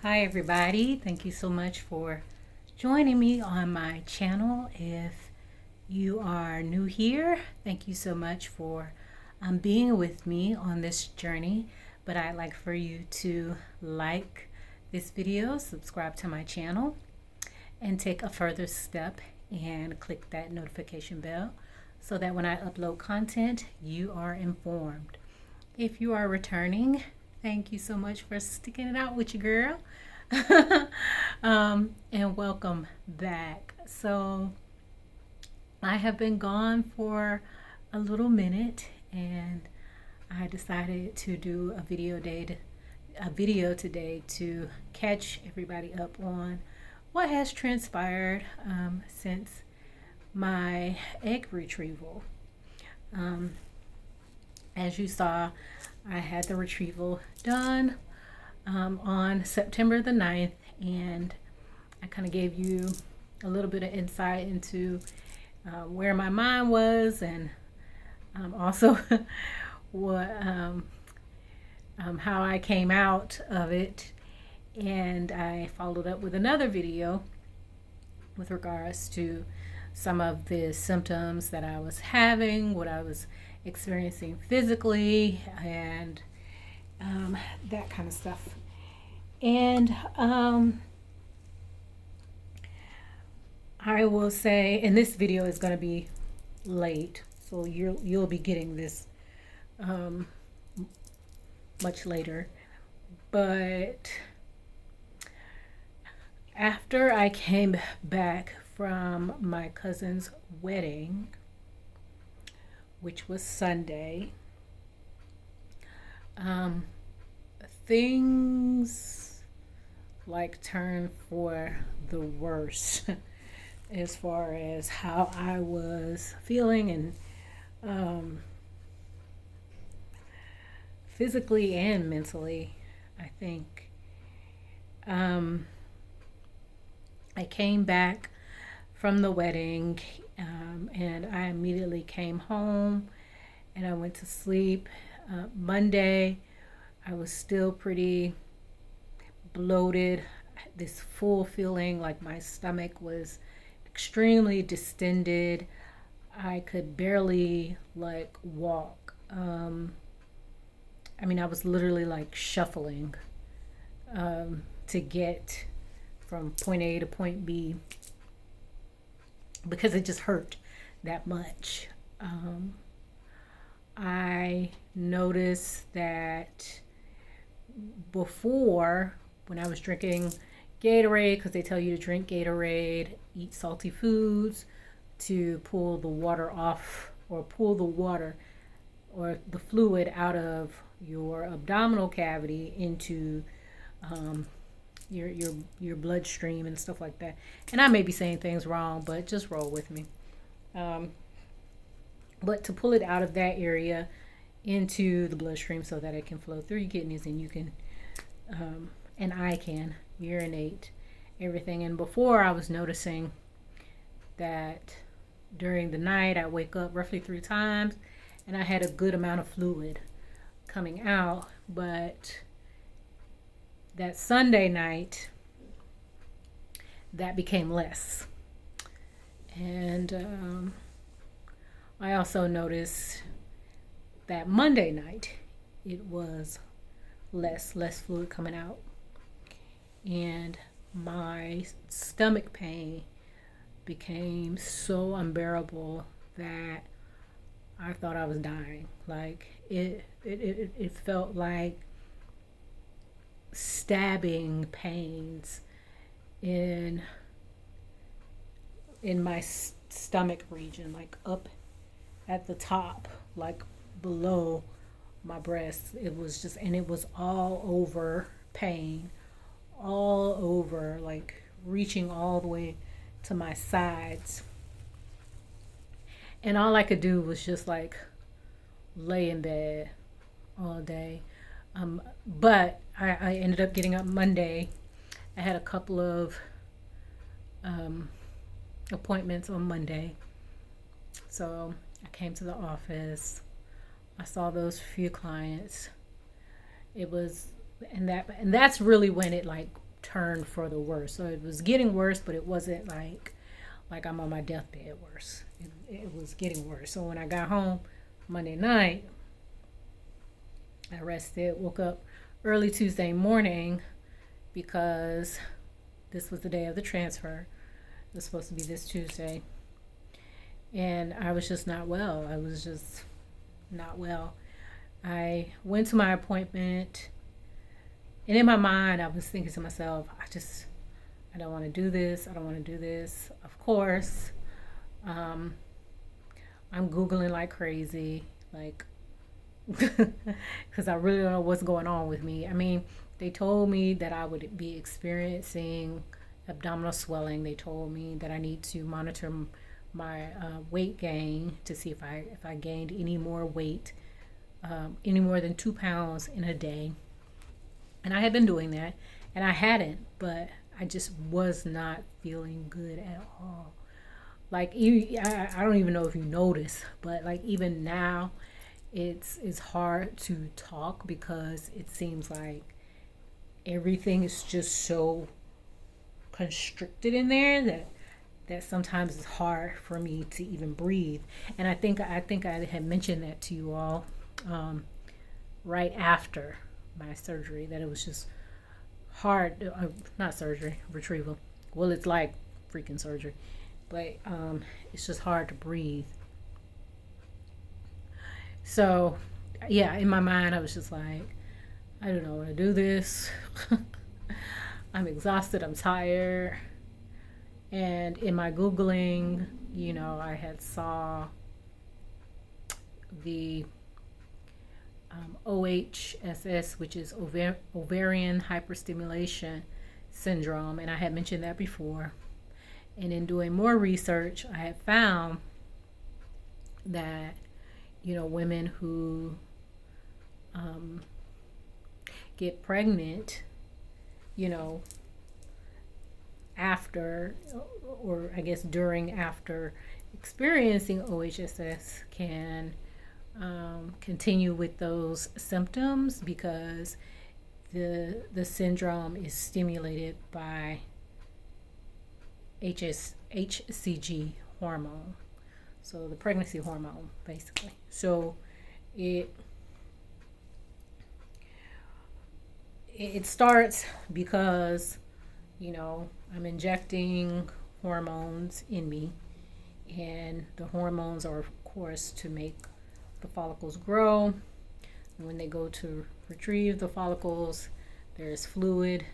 Hi everybody, thank you so much for joining me on my channel. If you are new here, thank you so much for being with me on this journey. But I'd like for you to like this video, subscribe to my channel, and take a further step and click that notification bell so that when I upload content, you are informed. If you are returning, thank you so much for sticking it out with your girl. And welcome back. So I have been gone for a little minute, and I decided to do a video today to catch everybody up on what has transpired since my egg retrieval. As you saw, I had the retrieval done on September the 9th, and I kind of gave you a little bit of insight into where my mind was, and also what how I came out of it. And I followed up with another video with regards to some of the symptoms that I was having, what I was experiencing physically, and that kind of stuff. And I will say, and this video is going to be late, so you'll be getting this much later. But after I came back from my cousin's wedding, which was Sunday, things like turned for the worse as far as how I was feeling, and physically and mentally, I think. I came back from the wedding, and I immediately came home and I went to sleep. Monday, I was still pretty bloated, this full feeling like my stomach was extremely distended. I could barely like walk. I was literally like shuffling to get from point A to point B because it just hurt that much. I noticed that before, when I was drinking Gatorade, because they tell you to drink Gatorade, eat salty foods to pull the water off, or pull the water or the fluid out of your abdominal cavity into your bloodstream and stuff like that. And I may be saying things wrong, but just roll with me. But to pull it out of that area into the bloodstream so that it can flow through your kidneys, and you can and I can urinate everything. And before, I was noticing that during the night I wake up roughly 3 times and I had a good amount of fluid coming out. But that Sunday night, that became less. And I also noticed that Monday night it was less fluid coming out, and my stomach pain became so unbearable that I thought I was dying. Like it felt like stabbing pains in my stomach region, like up at the top, like below my breast. It was just, and it was all over pain, all over, like reaching all the way to my sides. And all I could do was just like lay in bed all day. But I ended up getting up Monday. I had a couple of appointments on Monday. So I came to the office. I saw those few clients. It was, and that's really when it like turned for the worse. So it was getting worse, but it wasn't like I'm on my deathbed worse. It was getting worse. So when I got home Monday night, I rested, woke up early Tuesday morning because this was the day of the transfer. It was supposed to be this Tuesday. And I was just not well. I was just not well. I went to my appointment, and in my mind, I was thinking to myself, I don't want to do this. I don't want to do this. Of course, I'm Googling like crazy, like, because I really don't know what's going on with me. I mean, they told me that I would be experiencing abdominal swelling. They told me that I need to monitor my weight gain to see if I gained any more weight, any more than 2 pounds in a day. And I had been doing that, and I hadn't, but I just was not feeling good at all. Like, I don't even know if you notice, but like even now, it's hard to talk because it seems like everything is just so constricted in there that sometimes it's hard for me to even breathe. And I think I had mentioned that to you all right after my surgery, that it was just hard, not surgery, retrieval. Well, it's like freaking surgery, but it's just hard to breathe. So yeah, in my mind I was just like, I don't know, want to do this. I'm exhausted, I'm tired. And in my Googling, I had saw the OHSS, which is ovarian hyperstimulation syndrome, and I had mentioned that before. And in doing more research, I had found that women who get pregnant, after, or I guess after experiencing OHSS can continue with those symptoms because the syndrome is stimulated by HCG hormone, so the pregnancy hormone basically. So it starts because I'm injecting hormones in me, and the hormones are of course to make the follicles grow. And when they go to retrieve the follicles, there's fluid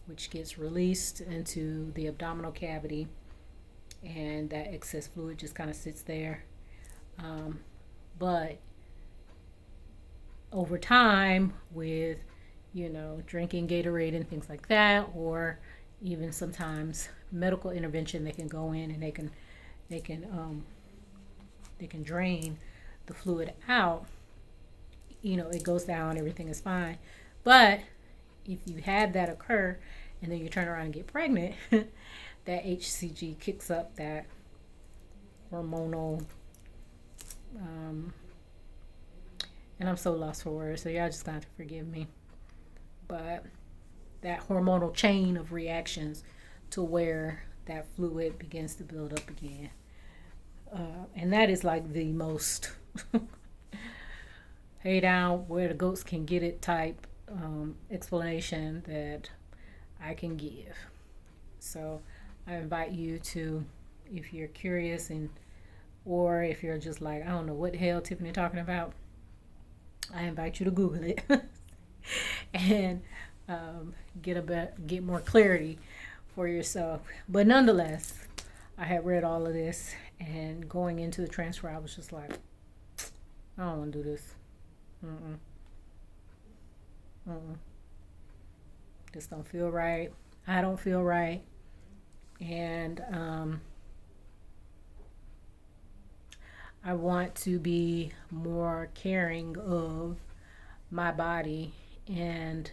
which gets released into the abdominal cavity, and that excess fluid just kind of sits there. But over time, with drinking Gatorade and things like that, or even sometimes medical intervention, they can go in and they can drain the fluid out. It goes down, everything is fine. But if you have that occur and then you turn around and get pregnant, that HCG kicks up that hormonal, and I'm so lost for words, so y'all just got to forgive me. But that hormonal chain of reactions to where that fluid begins to build up again. And that is like the most hey down where the goats can get it type explanation that I can give. So I invite you to, if you're curious, or if you're just like, I don't know what the hell Tiffany talking about, I invite you to Google it and get more clarity for yourself. But nonetheless, I had read all of this, and going into the transfer, I was just like, I don't want to do this. This don't feel right. I don't feel right. And I want to be more caring of my body. And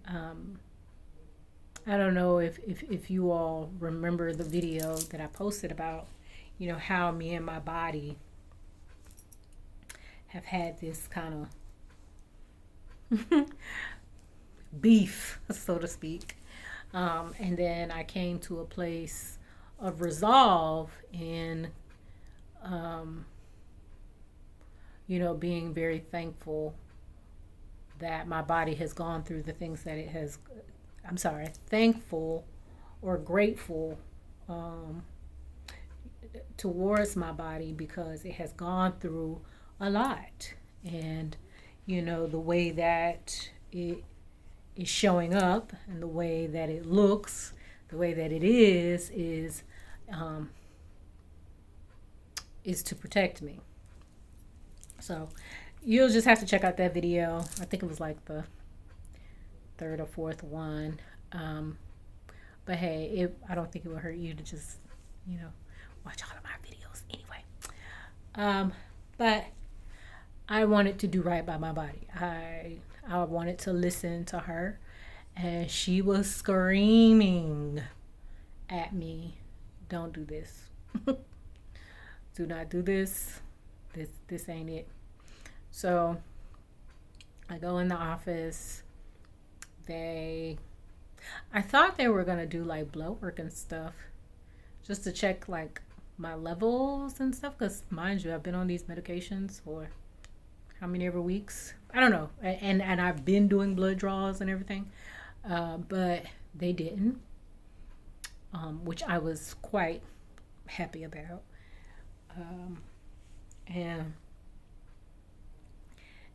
I don't know if you all remember the video that I posted about, how me and my body have had this kind of beef, so to speak. And then I came to a place of resolve in, um, being very thankful that my body has gone through the things that it has. I'm sorry, thankful or grateful um, towards my body because it has gone through a lot. And, the way that it is showing up and the way that it looks, the way that it um, is to protect me. So you'll just have to check out that video. I think it was like the third or fourth one. But hey, I don't think it will hurt you to just, watch all of my videos anyway. But I wanted to do right by my body. I wanted to listen to her, and she was screaming at me, "Don't do this. Do not do this. This ain't it." So I go in the office. I thought they were gonna do like blood work and stuff, just to check like my levels and stuff. Cause mind you, I've been on these medications for how many ever weeks? I don't know. And I've been doing blood draws and everything, but they didn't, which I was quite happy about. And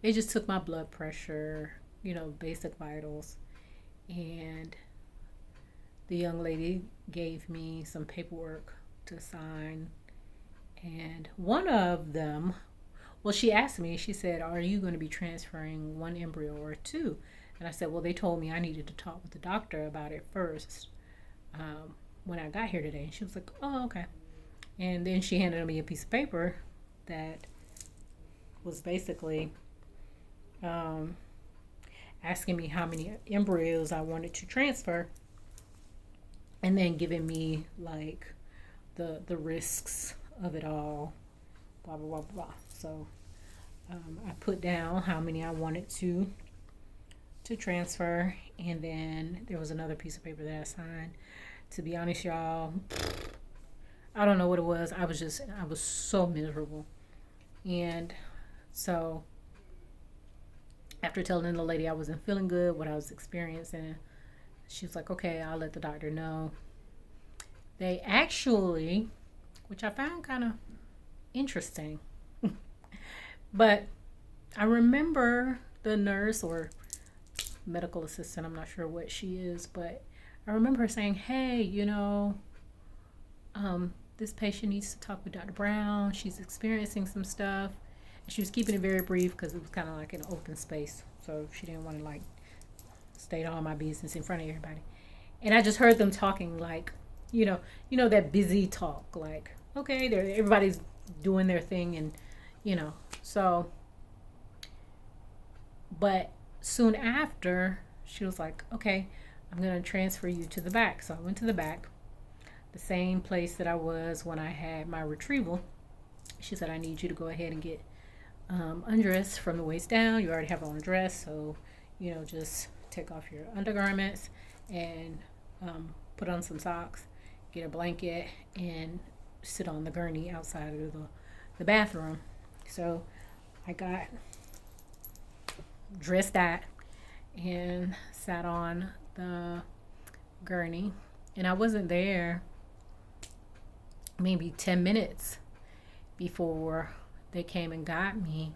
they just took my blood pressure, basic vitals, and the young lady gave me some paperwork to sign. And one of them, well, she asked me, she said, "Are you going to be transferring one embryo or two?" And I said, "Well, they told me I needed to talk with the doctor about it first when I got here today." And she was like, "Oh, okay." And then she handed me a piece of paper that was basically asking me how many embryos I wanted to transfer, and then giving me like the risks of it all, blah blah blah blah. So I put down how many I wanted to transfer, and then there was another piece of paper that I signed. To be honest, y'all, I don't know what it was. I was so miserable. And so after telling the lady I wasn't feeling good, what I was experiencing, she was like, "Okay, I'll let the doctor know." They actually, which I found kind of interesting, but I remember the nurse or medical assistant, I'm not sure what she is, but I remember her saying, "Hey, this patient needs to talk with Dr. Brown. She's experiencing some stuff." And she was keeping it very brief because it was kind of like an open space. So she didn't want to like state all my business in front of everybody. And I just heard them talking like, that busy talk. Like, okay, everybody's doing their thing, and so. But soon after, she was like, "Okay, I'm gonna transfer you to the back." So I went to the back, the same place that I was when I had my retrieval. She said, "I need you to go ahead and get undressed from the waist down. You already have on a dress, so just take off your undergarments and put on some socks, get a blanket, and sit on the gurney outside of the bathroom." So I got dressed out and sat on the gurney, and I wasn't there maybe 10 minutes before they came and got me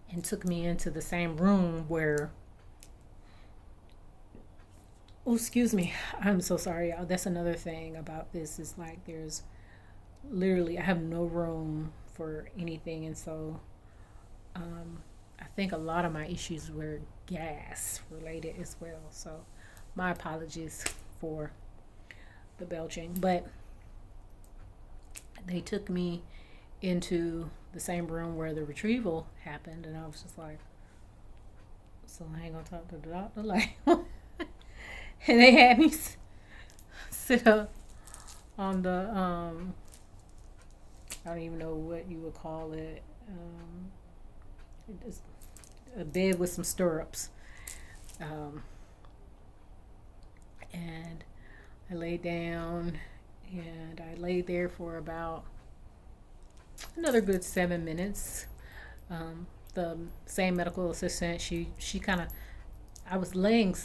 and took me into the same room where, oh, excuse me, I'm so sorry, y'all. That's another thing about this is like there's literally, I have no room for anything. And so I think a lot of my issues were gas related as well. So my apologies for the belching. But they took me into the same room where the retrieval happened, and I was just like, "So I ain't gonna talk to the doctor?" Like, and they had me sit up on the I don't even know what you would call it, it's a bed with some stirrups, I laid down and I laid there for about another good 7 minutes. The same medical assistant, she kind of, I was laying,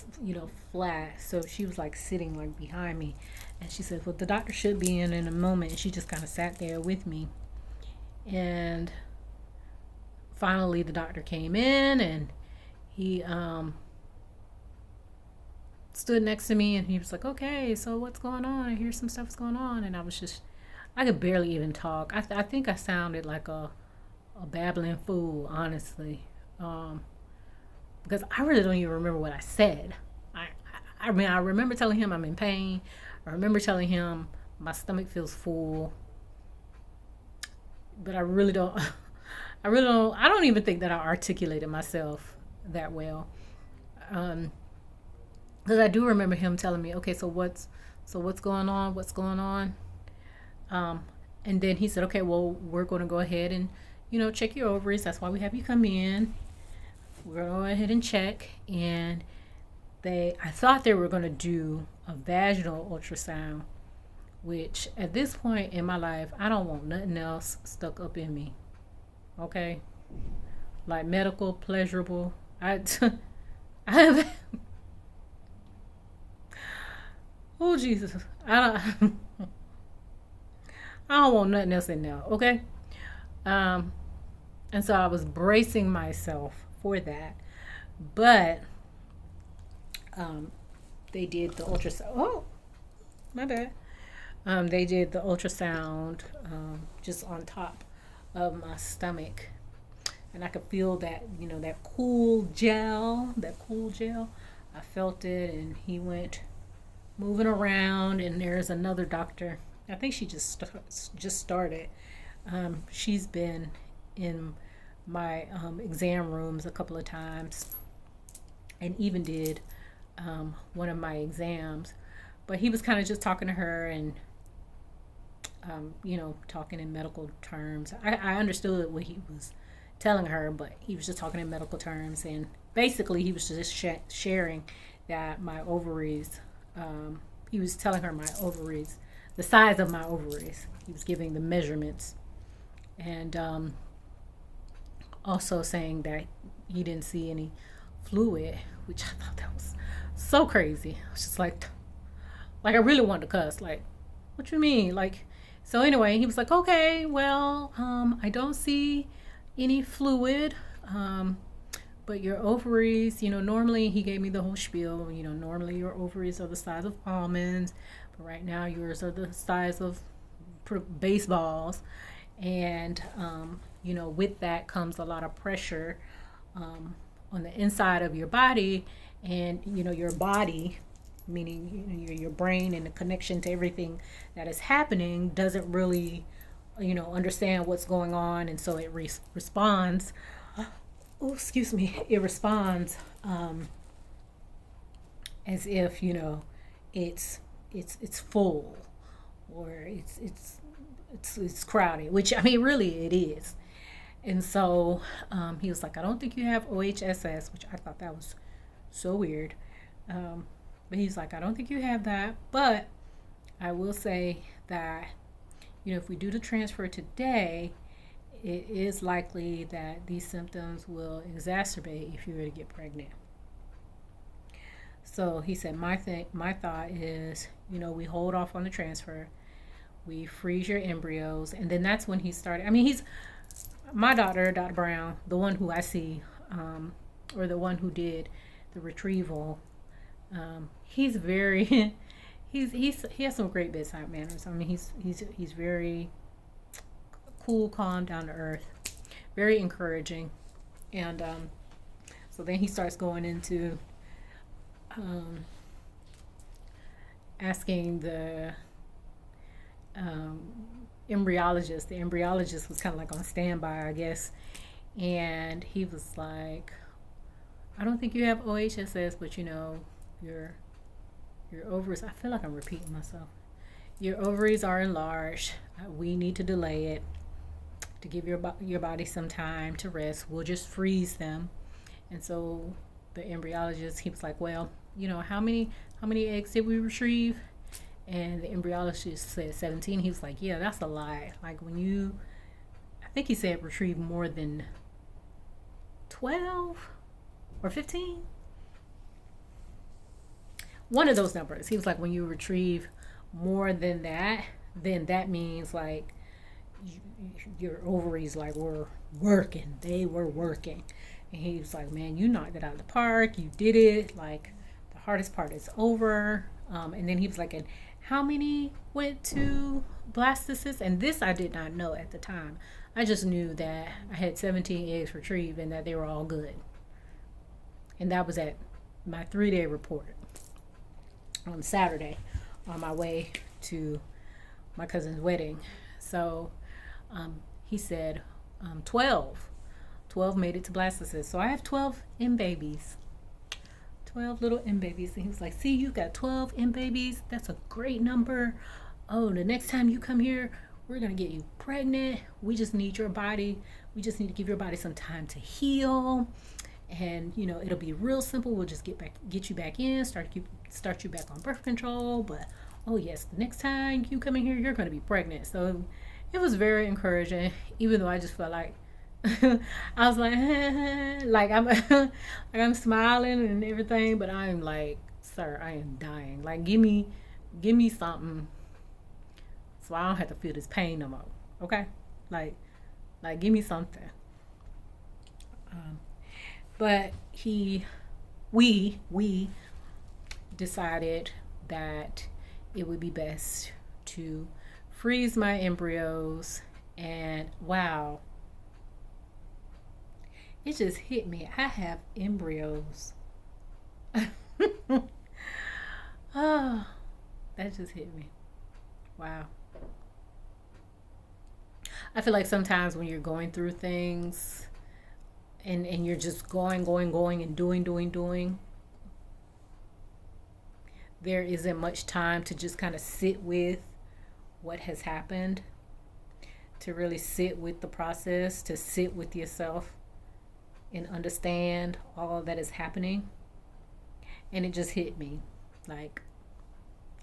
flat, so she was like sitting like behind me, and she said, "Well, the doctor should be in a moment." And she just kind of sat there with me, and finally the doctor came in, and he stood next to me, and he was like, "Okay, so what's going on? I hear some stuff's going on." And I could barely even talk. I think I sounded like a babbling fool, honestly. Because I really don't even remember what I said. I, I mean, I remember telling him I'm in pain. I remember telling him my stomach feels full. But I really don't, I don't even think that I articulated myself that well. Um, because I do remember him telling me, okay, so what's going on? What's going on? Um, and then he said, okay, well, we're going to go ahead and, check your ovaries. That's why we have you come in. We're going to go ahead and check. And I thought they were going to do a vaginal ultrasound, which at this point in my life, I don't want nothing else stuck up in me. Okay? Like medical, pleasurable. I have, oh Jesus. I don't want nothing else in there. Okay? Um, and so I was bracing myself for that. But um, they did the ultrasound. Oh, my bad. They did the ultrasound just on top of my stomach, and I could feel that that cool gel, I felt it, and he went moving around. And there's another doctor. I think she just started. She's been in my exam rooms a couple of times, and even did one of my exams. But he was kind of just talking to her, and talking in medical terms. I understood what he was telling her, but he was just talking in medical terms, and basically he was just sharing that my ovaries. He was telling her my ovaries, the size of my ovaries. He was giving the measurements, and also saying that he didn't see any fluid, which I thought that was so crazy. I was just like I really wanted to cuss. Like, what you mean? Like, so anyway, he was like, okay, well, I don't see any fluid, but your ovaries, normally he gave me the whole spiel. Normally your ovaries are the size of almonds, but right now yours are the size of baseballs, and with that comes a lot of pressure on the inside of your body, and your body, meaning your brain and the connection to everything that is happening, doesn't really understand what's going on, and so it responds. Oh, excuse me. It responds as if it's full, or it's crowded, which I mean really it is. And so he was like, I don't think you have OHSS, which I thought that was so weird. But he's like, I don't think you have that, but I will say that if we do the transfer today, it is likely that these symptoms will exacerbate if you were to get pregnant. So he said, my thought is, we hold off on the transfer, we freeze your embryos, and then that's when he started. I mean, he's my doctor, Dr. Brown, the one who I see, or the one who did the retrieval. He's very, he has some great bedside manners. I mean, he's very cool, calm, down to earth, very encouraging, and so then he starts going into asking the embryologist. The embryologist was kind of like on standby, I guess, and he was like, I don't think you have OHSS, but your ovaries, I feel like I'm repeating myself. Your ovaries are enlarged. We need to delay it to give your body some time to rest. We'll just freeze them. And so the embryologist, he was like, well, how many eggs did we retrieve? And the embryologist said 17. He was like, yeah, that's a lie. Like when you, I think he said retrieve more than 12 or 15. One of those numbers. He was like, when you retrieve more than that, then that means like your ovaries like were working. They were working. And he was like, man, you knocked it out of the park. You did it. Like the hardest part is over. And then he was like, and how many went to blastocyst? And this I did not know at the time. I just knew that I had 17 eggs retrieved and that they were all good. And that was at my 3-day report on Saturday on my way to my cousin's wedding. So he said 12. 12 made it to blastocyst. So I have 12 M babies. 12 little M babies. And he was like, see, you got 12 M babies. That's a great number. Oh, the next time you come here, we're going to get you pregnant. We just need your body. We just need to give your body some time to heal. And, you know, it'll be real simple. We'll just get you back in, start you back on birth control. But, oh, yes, the next time you come in here, you're going to be pregnant. So it was very encouraging, even though I just felt like, I was like, like I'm smiling and everything, but I'm like, sir, I am dying. Like, give me something so I don't have to feel this pain no more. Okay, like give me something. But we decided that it would be best to freeze my embryos, and wow. It just hit me. I have embryos. Oh, that just hit me. Wow. I feel like sometimes when you're going through things and you're just going and doing, there isn't much time to just kind of sit with what has happened, to really sit with the process, to sit with yourself and understand all that is happening. And it just hit me. Like,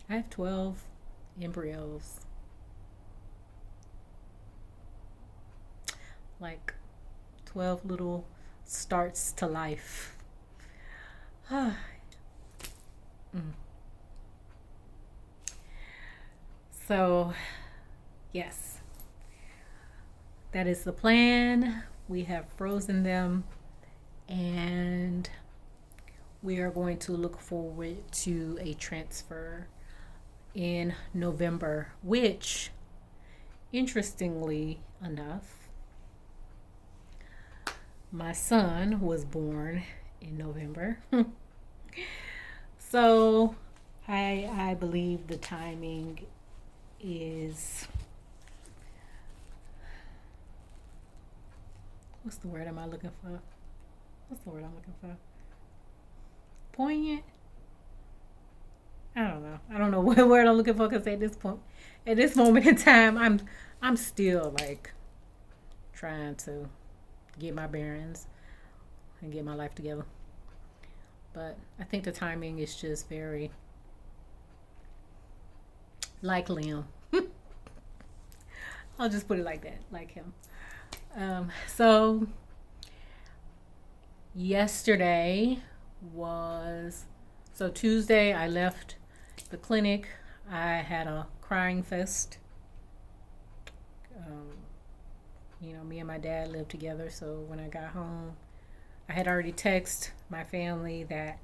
I have 12 embryos. Like 12 little starts to life. Mm. So, yes, that is the plan. We have frozen them, and we are going to look forward to a transfer in November, which, interestingly enough, my son was born in November. So I believe the timing is, what's the word am I looking for? What's the word I'm looking for? Poignant? I don't know. I don't know what word I'm looking for, because at this moment in time, I'm still like trying to get my bearings and get my life together. But I think the timing is just very like Liam. I'll just put it like that, like him. So Tuesday I left the clinic. I had a crying fest. Me and my dad lived together, so when I got home, I had already texted my family that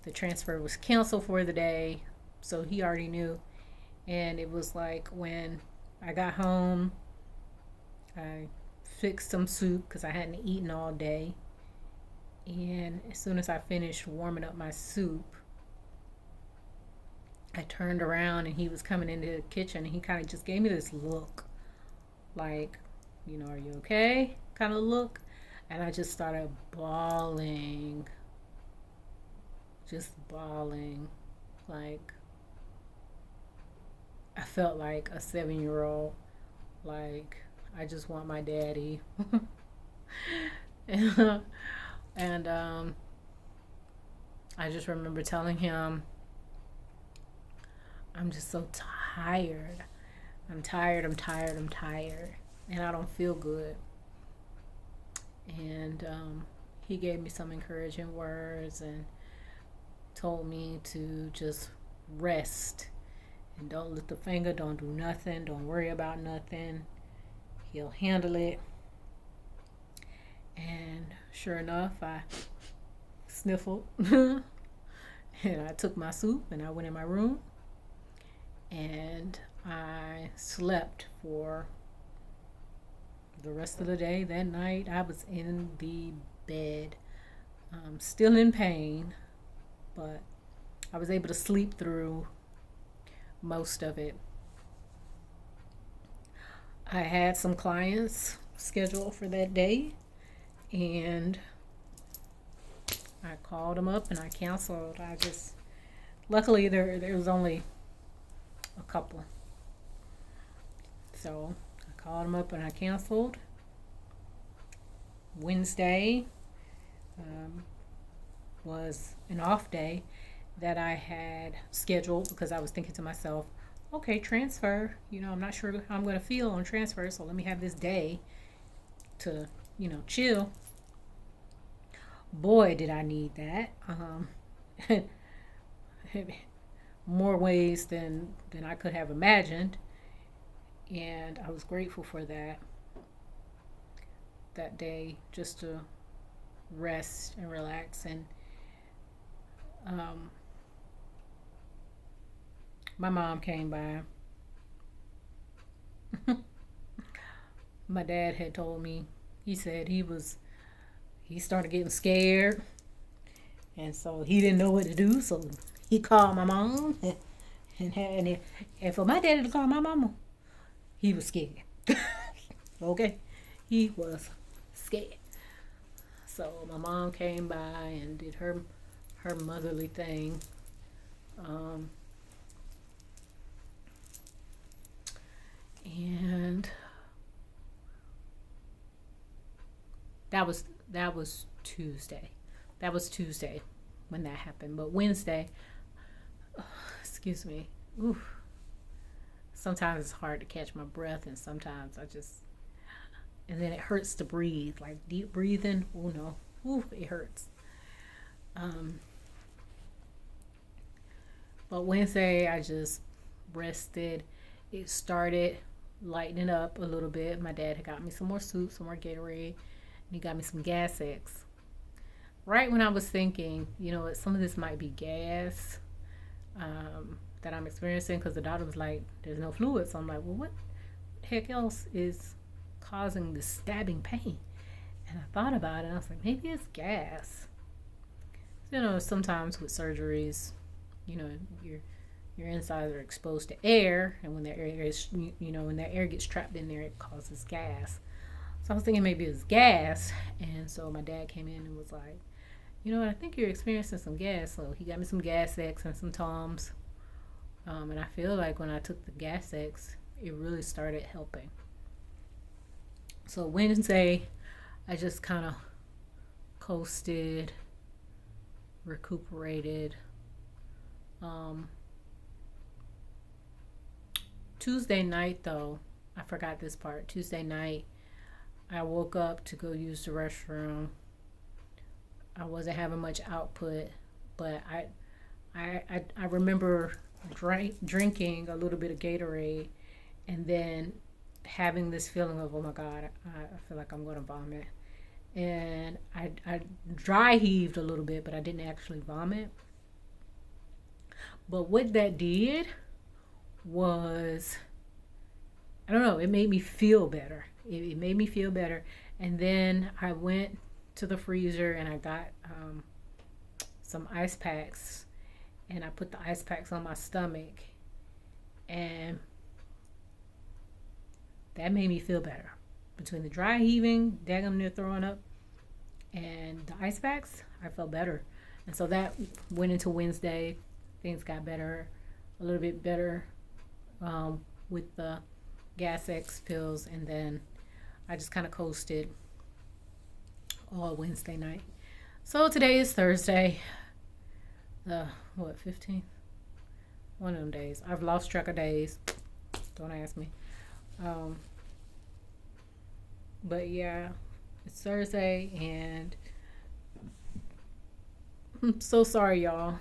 the transfer was canceled for the day, so he already knew. And it was like when I got home, I fixed some soup because I hadn't eaten all day. And as soon as I finished warming up my soup, I turned around and he was coming into the kitchen, and he kind of just gave me this look like, are you okay? Kind of look. And I just started bawling. Just bawling. Like, I felt like a 7-year-old. Like, I just want my daddy. and I just remember telling him, I'm just so tired. I'm tired, I'm tired, I'm tired. And I don't feel good. And he gave me some encouraging words and told me to just rest and don't lift a finger, don't do nothing, don't worry about nothing. He'll handle it. And sure enough, I sniffled and I took my soup and I went in my room and I slept for the rest of the day. That night I was in the bed, still in pain, but I was able to sleep through most of it. I had some clients scheduled for that day, and I called them up and I canceled. Luckily there was only a couple. So I called them up and I canceled. Wednesday was an off day that I had scheduled because I was thinking to myself, okay, transfer. I'm not sure how I'm going to feel on transfer, so let me have this day to, chill. Boy, did I need that. More ways than I could have imagined. And I was grateful for that day, just to rest and relax. And my mom came by. My dad had told me, he said he started getting scared, and so he didn't know what to do, so he called my mom. And for my daddy to call my mama, he was scared. Okay? He was scared. So my mom came by and did her motherly thing. And that was Tuesday. That was Tuesday when that happened. But Wednesday, excuse me. Oof. Sometimes it's hard to catch my breath, and sometimes and then it hurts to breathe. Like deep breathing, oh no, ooh, it hurts. But Wednesday, I just rested. It started lightening up a little bit. My dad had got me some more soup, some more Gatorade, and he got me some Gas X. Right when I was thinking, some of this might be gas that I'm experiencing, because the doctor was like, there's no fluid. So I'm like, well, what the heck else is causing this stabbing pain? And I thought about it, and I was like, maybe it's gas. Sometimes with surgeries, your insides are exposed to air, and when that air gets trapped in there, it causes gas. So I was thinking maybe it's gas, and so my dad came in and was like, I think you're experiencing some gas. So he got me some Gas X and some Tums, and I feel like when I took the Gas X, it really started helping. So Wednesday, I just kind of coasted, recuperated. Tuesday night, though, I forgot this part. Tuesday night, I woke up to go use the restroom. I wasn't having much output, but I remember drinking a little bit of Gatorade, and then having this feeling of, oh my God, I feel like I'm going to vomit. And I dry heaved a little bit, but I didn't actually vomit. But what that did was, I don't know, it made me feel better. It made me feel better. And then I went to the freezer and I got some ice packs, and I put the ice packs on my stomach, and that made me feel better. Between the dry heaving, daggum near throwing up, and the ice packs, I felt better. And so that went into Wednesday. Things got better, a little bit better with the Gas X pills, and then I just kind of coasted all Wednesday night. So today is Thursday, the 15th? One of them days. I've lost track of days. Don't ask me. Um, but yeah, it's Thursday, and I'm so sorry, y'all.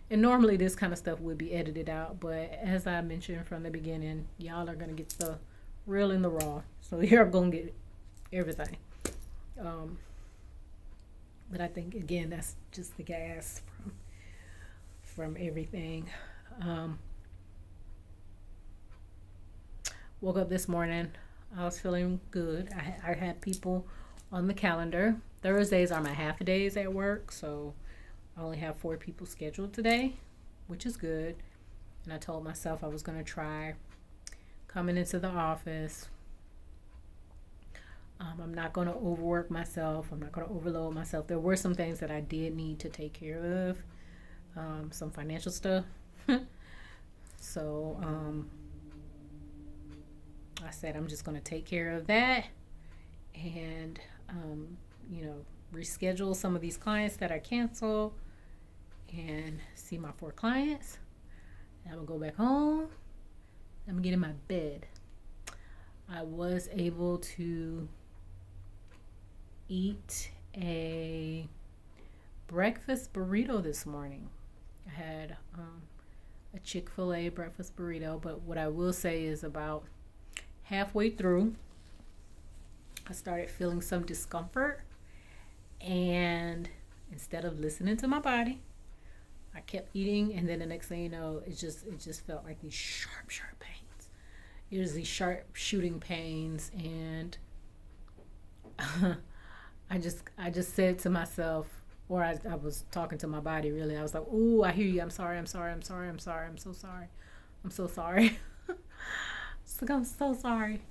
And normally this kind of stuff would be edited out, but as I mentioned from the beginning, y'all are gonna get the real and the raw. So you're gonna get everything. Um, but I think again that's just the gas from everything. Um, woke up this morning. I was feeling good. I had people on the calendar. Thursdays are my half days at work, so I only have 4 people scheduled today, which is good. And I told myself I was going to try coming into the office. I'm not going to overwork myself. I'm not going to overload myself. There were some things that I did need to take care of, some financial stuff. So I said I'm just going to take care of that and, you know, reschedule some of these clients that I canceled and see my 4 clients. I'm going to go back home. I'm going to get in my bed. I was able to eat a breakfast burrito this morning. I had a Chick-fil-A breakfast burrito, but what I will say is about halfway through, I started feeling some discomfort, and instead of listening to my body, I kept eating, and then the next thing you know, it just felt like these sharp pains. It was these sharp shooting pains, and I just said to myself, or I was talking to my body really. I was like, "Ooh, I hear you. I'm sorry. I'm so sorry. I'm so sorry." It's like, I'm so sorry.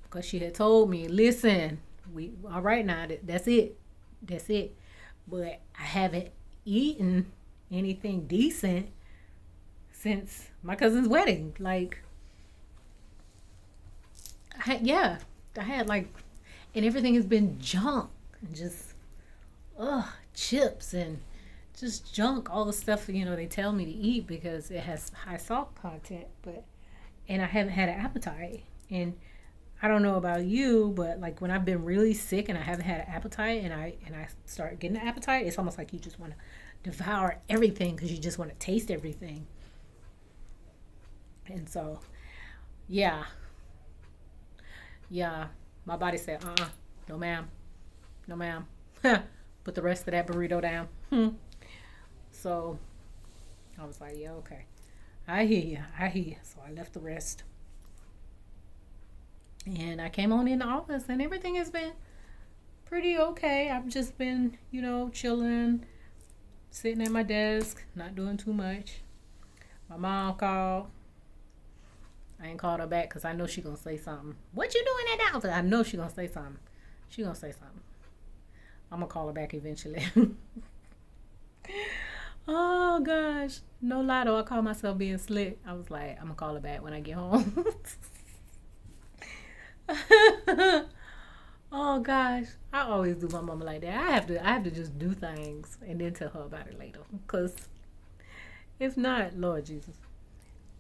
Because she had told me, listen, we all right now, that's it. That's it. But I haven't eaten anything decent since my cousin's wedding. Like, I had like, and everything has been junk and just, chips and just junk. All the stuff, they tell me to eat because it has high salt content, and I haven't had an appetite. And I don't know about you, but like when I've been really sick and I haven't had an appetite, and I start getting an appetite, it's almost like you just want to devour everything because you just want to taste everything. And so, yeah, yeah, my body said, no ma'am, no ma'am. Put the rest of that burrito down. So I was like, yeah, okay. I hear you. I hear you. So I left the rest. And I came on in the office, and everything has been pretty okay. I've just been, chilling, sitting at my desk, not doing too much. My mom called. I ain't called her back because I know she going to say something. What you doing at the office? I know she going to say something. She going to say something. I'm going to call her back eventually. Oh, gosh. No lie, though. I called myself being slick. I was like, I'm going to call her back when I get home. Oh gosh, I always do my mama like that. I have to just do things and then tell her about it later. Cause if not, Lord Jesus.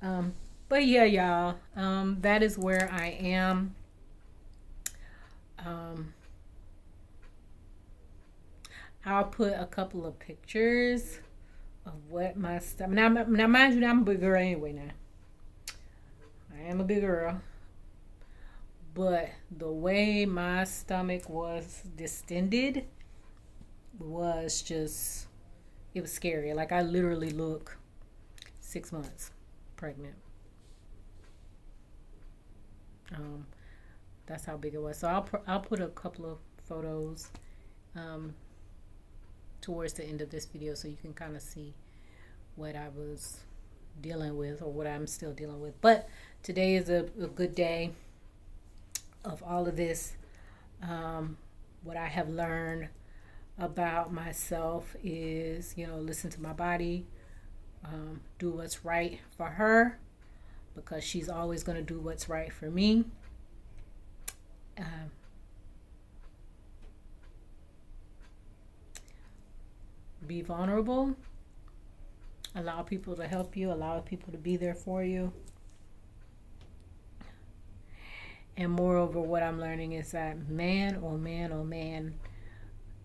Um, but yeah, y'all. That is where I am. Um, I'll put a couple of pictures of what my stuff. Now, mind you, I'm a big girl anyway. Now, I am a big girl. But the way my stomach was distended was just, it was scary. Like I literally look 6 months pregnant. That's how big it was. So I'll put a couple of photos um, towards the end of this video so you can kind of see what I was dealing with or what I'm still dealing with. But today is a good day of all of this. What I have learned about myself is, listen to my body, do what's right for her because she's always going to do what's right for me. Be vulnerable, Allow people to help you, allow people to be there for you. And moreover, what I'm learning is that, man, oh man, oh man,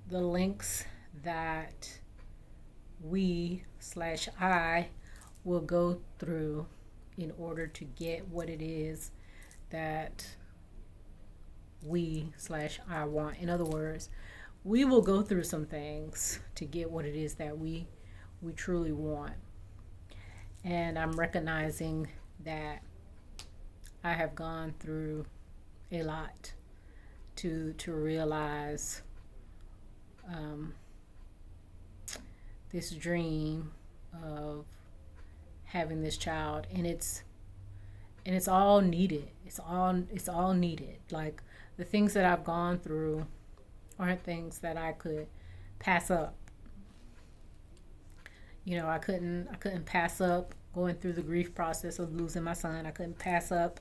the lengths that we slash I will go through in order to get what it is that we slash I want. In other words, we will go through some things to get what it is that we truly want. And I'm recognizing that I have gone through a lot to realize this dream of having this child, and it's all needed. It's all needed. Like, the things that I've gone through aren't things that I could pass up. You know, I couldn't pass up going through the grief process of losing my son. I couldn't pass up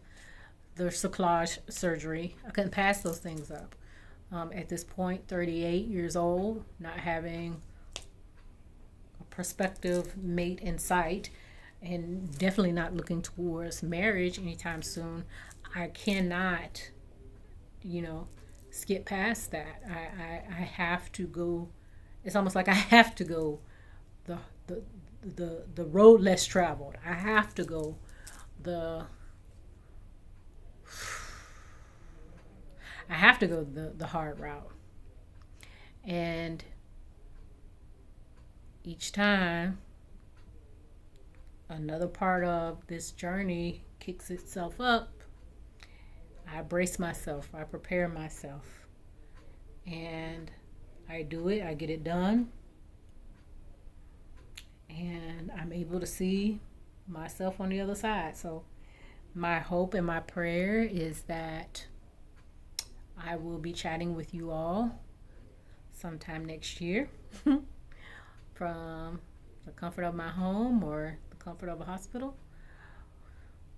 the cerclage surgery. I couldn't pass those things up. At this point, 38 years old, not having a prospective mate in sight, and definitely not looking towards marriage anytime soon, I cannot, skip past that. I have to go. It's almost like I have to go the road less traveled. I have to go the hard route. And each time another part of this journey kicks itself up, I brace myself, I prepare myself, and I do it, I get it done, and I'm able to see myself on the other side. So my hope and my prayer is that I will be chatting with you all sometime next year from the comfort of my home or the comfort of a hospital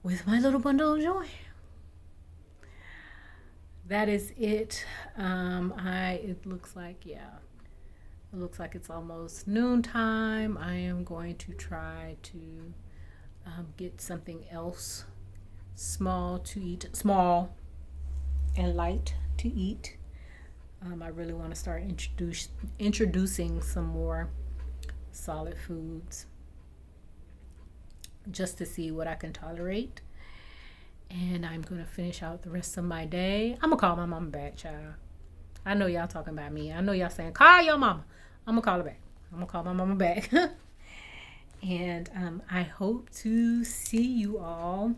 with my little bundle of joy. That is it. It looks like it's almost noontime. I am going to try to get something else small and light to eat. I really want to start introducing some more solid foods just to see what I can tolerate. And I'm going to finish out the rest of my day. I'm going to call my mama back, child. I know y'all talking about me. I know y'all saying, call your mama. I'm going to call her back. I'm going to call my mama back. And I hope to see you all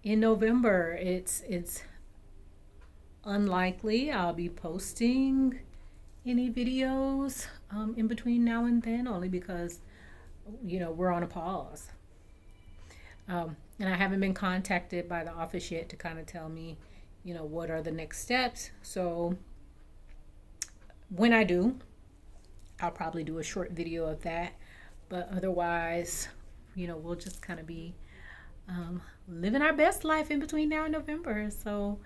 in November. It's unlikely I'll be posting any videos in between now and then, only because, we're on a pause. And I haven't been contacted by the office yet to kind of tell me, what are the next steps. So when I do, I'll probably do a short video of that. But otherwise, we'll just kind of be living our best life in between now and November. So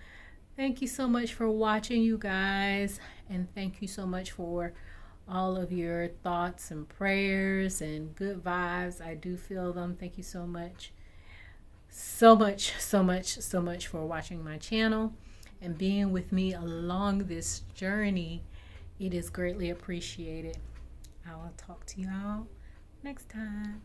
thank you so much for watching, you guys. And thank you so much for all of your thoughts and prayers and good vibes. I do feel them. Thank you so much. So much for watching my channel and being with me along this journey. It is greatly appreciated. I will talk to y'all next time.